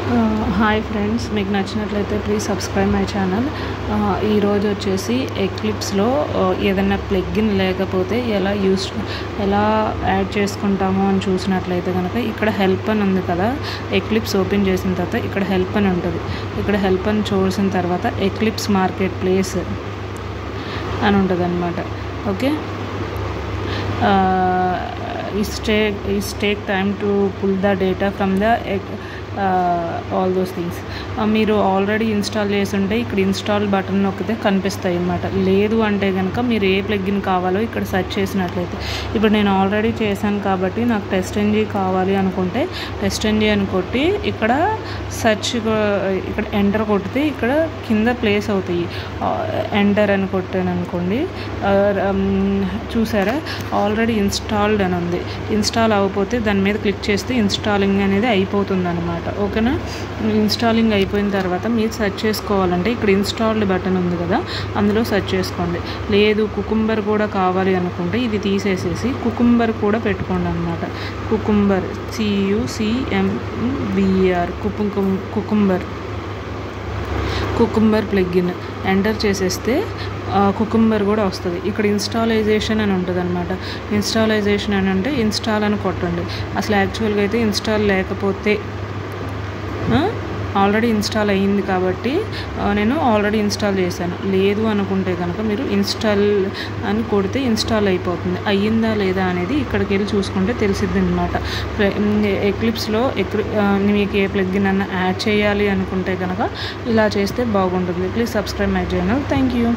Hi friends, మీకు నచ్చినట్లయితే please subscribe my channel. ఈరోజు వచ్చేసి ఎక్లిప్స్లో ఏదైనా ప్లగ్ఇన్ లేకపోతే ఎలా యాడ్ చేసుకుంటామో అని చూసినట్లయితే కనుక ఇక్కడ హెల్ప్ అని ఉంది కదా. ఎక్లిప్స్ ఓపెన్ చేసిన తర్వాత ఇక్కడ హెల్ప్ అని ఉంటుంది. ఇక్కడ హెల్ప్ అని చూసిన తర్వాత ఎక్లిప్స్ మార్కెట్ ప్లేస్ అని ఉంటుంది అన్నమాట. Okay, it take time to pull the data from the all those things. మీరు ఆల్రెడీ ఇన్స్టాల్ చేసి ఉంటే ఇక్కడ ఇన్స్టాల్ బటన్ నొక్కితే కనిపిస్తాయి అన్నమాట. లేదు అంటే కనుక మీరు ఏ ప్లగ్ఇన్ కావాలో ఇక్కడ సెర్చ్ చేసినట్లయితే, ఇప్పుడు నేను ఆల్రెడీ చేశాను కాబట్టి నాకు టెస్ట్ఎన్జీ కావాలి అనుకుంటే టెస్ట్ఎన్జీ అని కొట్టి ఇక్కడ సెర్చ్, ఇక్కడ ఎంటర్ కొడితే ఇక్కడ కింద ప్లేస్ అవుతాయి. ఎంటర్ అని కొట్టాను అనుకోండి, చూసారా ఆల్రెడీ ఇన్స్టాల్డ్ అని ఉంది. ఇన్స్టాల్ అవ్వకపోతే దాని మీద క్లిక్ చేస్తే ఇన్స్టాలింగ్ అనేది అయిపోతుంది అనమాట. ఓకేనా, ఇన్స్టాలింగ్ అయిపోయిన తర్వాత మీరు సెర్చ్ చేసుకోవాలంటే ఇక్కడ ఇన్స్టాల్డ్ బటన్ ఉంది కదా, అందులో సెర్చ్ చేసుకోండి. లేదు కుకుంబర్ కూడా కావాలి అనుకుంటే ఇది తీసేసేసి కుకుంబర్ కూడా పెట్టుకోండి అనమాట. కుకుంబర్ కుకుంబర్ ప్లగ్ఇన్ ఎంటర్ చేసేస్తే కుకుంబర్ కూడా వస్తుంది. ఇక్కడ ఇన్స్టాలైజేషన్ అని ఉంటుంది అనమాట. ఇన్స్టాలైజేషన్ అని అంటే ఇన్స్టాల్ అని కొట్టండి. అసలు యాక్చువల్గా అయితే ఇన్స్టాల్ లేకపోతే, ఆల్రెడీ ఇన్స్టాల్ అయ్యింది కాబట్టి నేను ఆల్రెడీ ఇన్స్టాల్ చేశాను. లేదు అనుకుంటే కనుక మీరు ఇన్స్టాల్ అని కొడితే ఇన్స్టాల్ అయిపోతుంది. అయ్యిందా లేదా అనేది ఇక్కడికి వెళ్ళి చూసుకుంటే తెలిసిద్ది అనమాట. ఎక్లిప్స్లో మీకు ఏ ప్లగ్ఇన్ అన్న యాడ్ చేయాలి అనుకుంటే కనుక ఇలా చేస్తే బాగుంటుంది. Please subscribe my channel. Thank you.